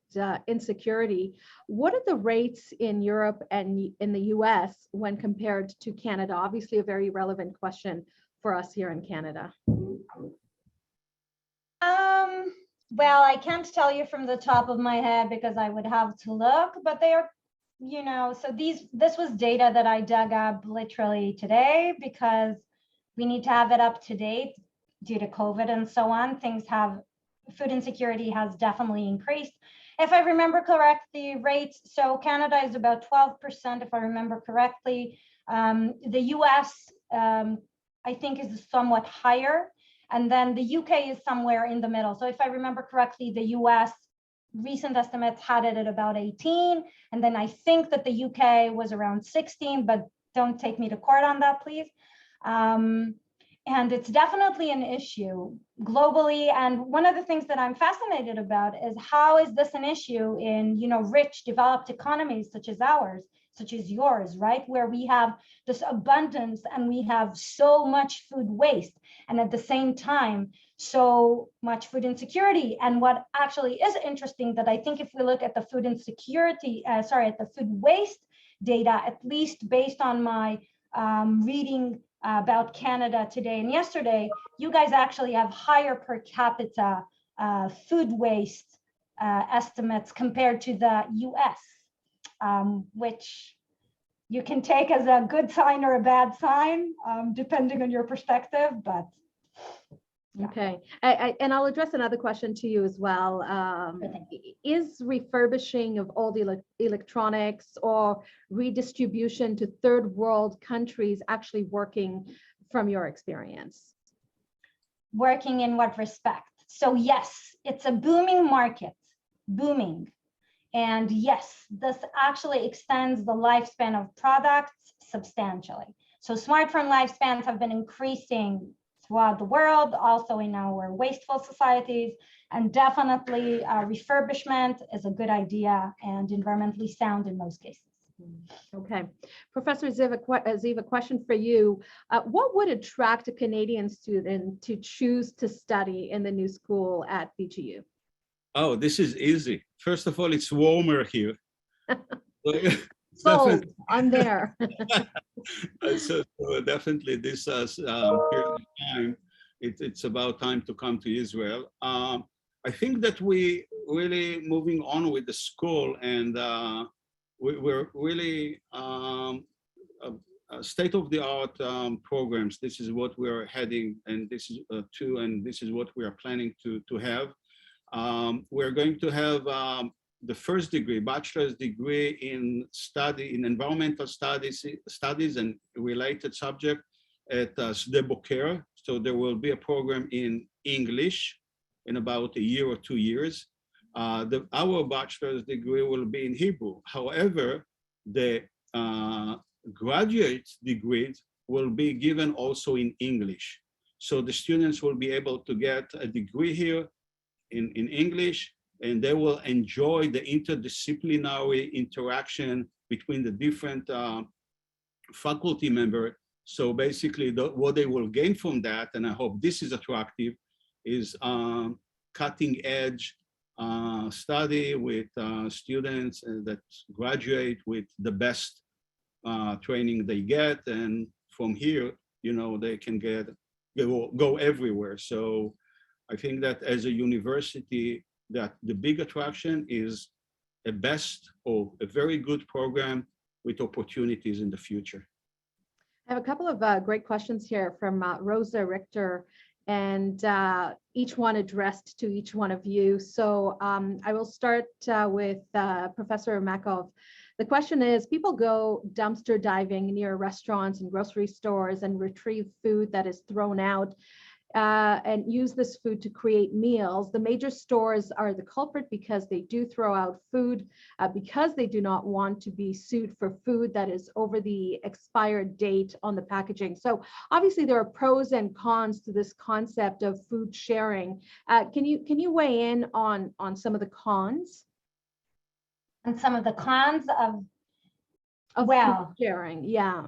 insecurity. What are the rates in Europe and in the US when compared to Canada? Obviously, a very relevant question for us here in Canada. Well, I can't tell you from the top of my head because I would have to look, but they are, so this was data that I dug up literally today because we need to have it up to date due to COVID and so on. Food insecurity has definitely increased. If I remember correctly, rates, so Canada is about 12%, if I remember correctly. The US, I think, is somewhat higher. And then the UK is somewhere in the middle. So if I remember correctly, the US recent estimates had it at about 18. And then I think that the UK was around 16, but don't take me to court on that, please. And it's definitely an issue globally. And one of the things that I'm fascinated about is how is this an issue in, rich, developed economies such as ours, such as yours, right? Where we have this abundance and we have so much food waste. And at the same time, so much food insecurity. And what actually is interesting that I think if we look at the food insecurity, at the food waste data, at least based on my reading about Canada today and yesterday, you guys actually have higher per capita food waste estimates compared to the US, which you can take as a good sign or a bad sign, depending on your perspective, but. Yeah. Okay, and I'll address another question to you as well. Is refurbishing of old electronics or redistribution to third world countries actually working from your experience? Working in what respect? So yes, it's a booming market, booming. And yes, this actually extends the lifespan of products substantially. So smartphone lifespans have been increasing throughout the world, also in our wasteful societies, and definitely refurbishment is a good idea and environmentally sound in most cases. Okay, Professor Ziv, a question for you. What would attract a Canadian student to choose to study in the new school at BGU? Oh, this is easy. First of all, it's warmer here. Sold, I'm there. So definitely this period of time, it's about time to come to Israel. I think that we really moving on with the school, and we're really state-of-the-art programs. This is what we're heading, and this is and this is what we are planning to have. We're going to have the first degree, bachelor's degree in environmental studies and related subject at Sde Boker. So there will be a program in English in about a year or 2 years. Our bachelor's degree will be in Hebrew. However, the graduate degree will be given also in English. So the students will be able to get a degree here in English, and they will enjoy the interdisciplinary interaction between the different faculty members. So basically, what they will gain from that, and I hope this is attractive, is cutting edge study with students that graduate with the best training they get, and from here, they can go everywhere. So I think that as a university, that the big attraction is a best or a very good program with opportunities in the future. I have a couple of great questions here from Rosa Richter, and each one addressed to each one of you. So I will start with Professor Markov. The question is, people go dumpster diving near restaurants and grocery stores and retrieve food that is thrown out and use this food to create meals. The major stores are the culprit because they do throw out food because they do not want to be sued for food that is over the expired date on the packaging. So obviously there are pros and cons to this concept of food sharing. Can you weigh in on some of the cons? And some of the cons of food sharing, yeah.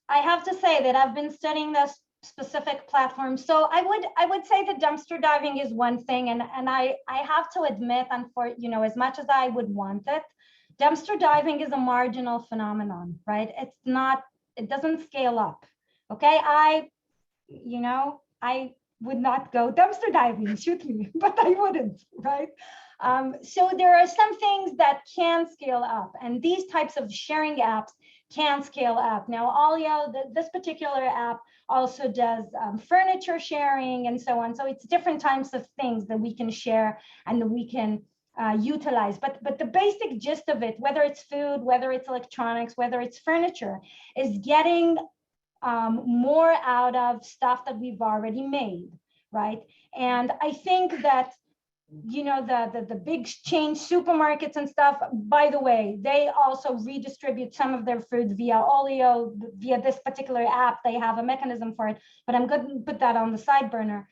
I have to say that I've been studying this specific platform. So I would say that dumpster diving is one thing, and I have to admit, as much as I would want it, dumpster diving is a marginal phenomenon, right? It doesn't scale up. Okay, I would not go dumpster diving, shoot me, but I wouldn't, right? So there are some things that can scale up, and these types of sharing apps can scale up. Now, Olio, this particular app also does furniture sharing and so on. So it's different types of things that we can share and that we can utilize. But the basic gist of it, whether it's food, whether it's electronics, whether it's furniture, is getting more out of stuff that we've already made, right? And I think that the big chain supermarkets and stuff, by the way, they also redistribute some of their foods via Olio, via this particular app. They have a mechanism for it, but I'm going to put that on the side burner.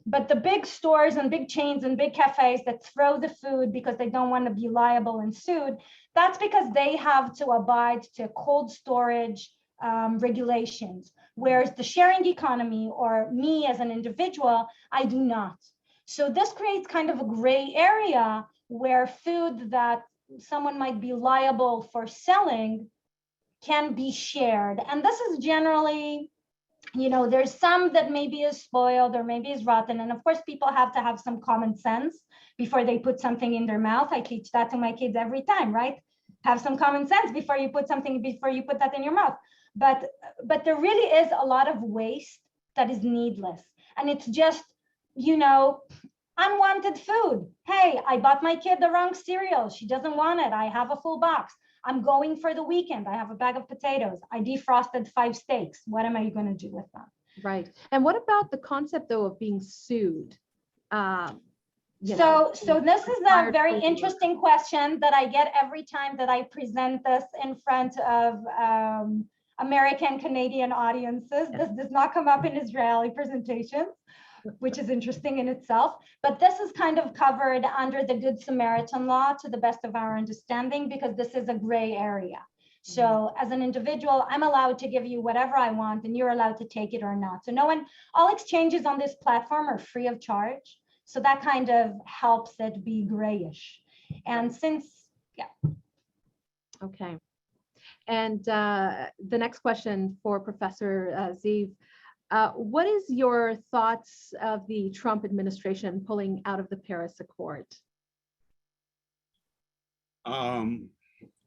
But the big stores and big chains and big cafes that throw the food because they don't want to be liable and sued, that's because they have to abide to cold storage regulations, whereas the sharing economy, or me as an individual, I do not. So this creates kind of a gray area where food that someone might be liable for selling can be shared. And this is generally, there's some that maybe is spoiled or maybe is rotten. And of course, people have to have some common sense before they put something in their mouth. I teach that to my kids every time, right? Have some common sense before you put that in your mouth. But there really is a lot of waste that is needless. And it's just, unwanted food. Hey, I bought my kid the wrong cereal. She doesn't want it. I have a full box. I'm going for the weekend. I have a bag of potatoes. I defrosted 5 steaks. What am I going to do with them? Right. And what about the concept, though, of being sued? So this is a very interesting question that I get every time that I present this in front of American, Canadian audiences. This does not come up in Israeli presentations, which is interesting in itself. But this is kind of covered under the Good Samaritan law to the best of our understanding, because this is a gray area. So as an individual, I'm allowed to give you whatever I want and you're allowed to take it or not. So all exchanges on this platform are free of charge. So that kind of helps it be grayish. And Okay. And the next question for Professor Ziv. What is your thoughts of the Trump administration pulling out of the Paris Accord?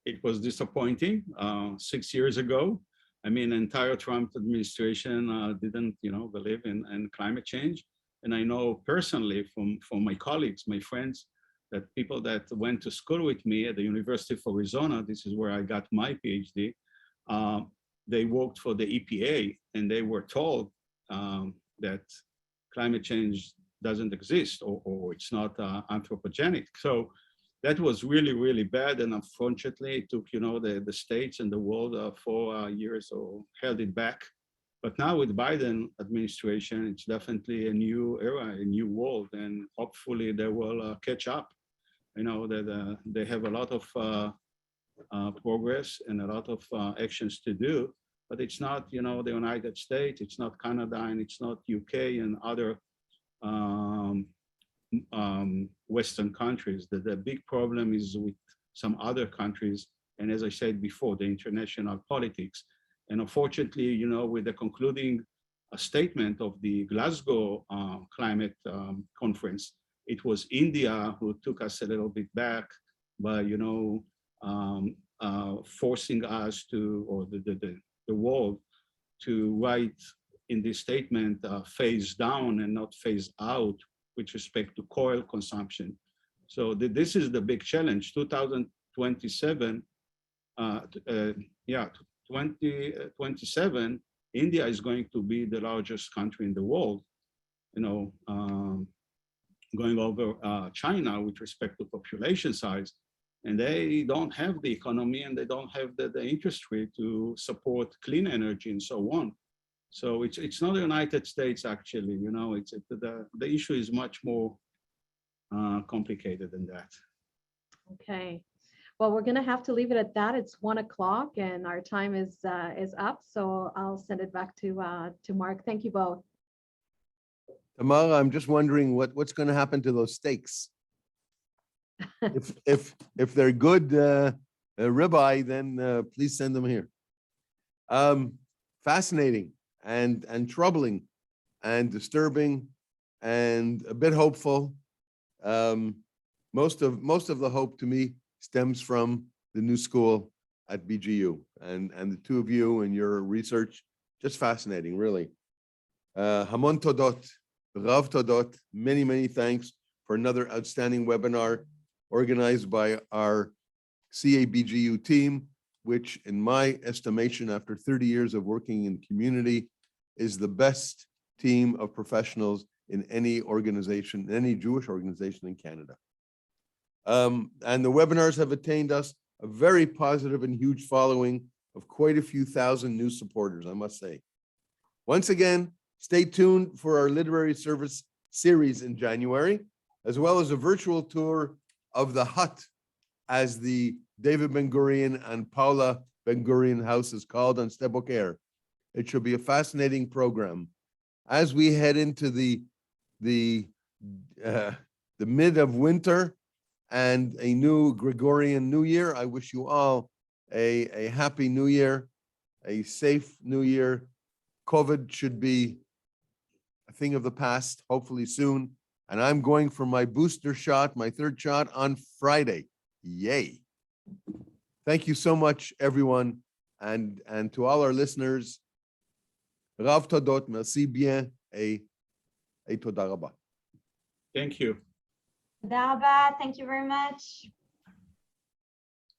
It was disappointing 6 years ago. I mean, the entire Trump administration didn't, believe in climate change. And I know personally from my colleagues, my friends, that people that went to school with me at the University of Arizona, this is where I got my PhD, they worked for the EPA, and they were told that climate change doesn't exist, or it's not anthropogenic. So that was really, really bad. And unfortunately, it took, the states and the world 4 years or held it back. But now with Biden administration, it's definitely a new era, a new world, and hopefully they will catch up. You know, that they have a lot of progress and a lot of actions to do, but it's not, you know, the United States, it's not Canada, and it's not UK and other Western countries. The big problem is with some other countries, and as I said before, the international politics. And unfortunately, you know, with the concluding statement of the Glasgow climate conference, it was India who took us a little bit back by, you know, forcing us to, or the world to write in this statement, phase down and not phase out with respect to coal consumption. So this is the big challenge. 2027, 2027, India is going to be the largest country in the world, you know, going over China with respect to population size. And they don't have the economy and they don't have the industry to support clean energy and so on. So it's not the United States actually, you know, the issue is much more complicated than that. Okay. Well, we're going to have to leave it at that. It's 1 o'clock and our time is up. So I'll send it back to Mark. Thank you both. Tamar, I'm just wondering what's going to happen to those steaks. If they're good ribeye, then please send them here. Fascinating and troubling and disturbing and a bit hopeful. Most of the hope to me stems from the new school at BGU and the two of you and your research. Just fascinating, really. Hamon todot, rav todot, many thanks for another outstanding webinar organized by our CABGU team, which in my estimation, after 30 years of working in community, is the best team of professionals in any organization, any Jewish organization in Canada. And the webinars have attained us a very positive and huge following of quite a few thousand new supporters, I must say. Once again, stay tuned for our literary service series in January, as well as a virtual tour of the hut, as the David Ben-Gurion and Paula Ben-Gurion house is called on Sde Boker. It should be a fascinating program. As we head into the mid of winter and a new Gregorian New Year, I wish you all a happy New Year, a safe New Year. COVID should be a thing of the past, hopefully soon. And I'm going for my booster shot, my third shot on Friday. Yay. Thank you so much, everyone. And to all our listeners, Rav Todot, merci bien, et toda rabba. Thank you. Thank you very much.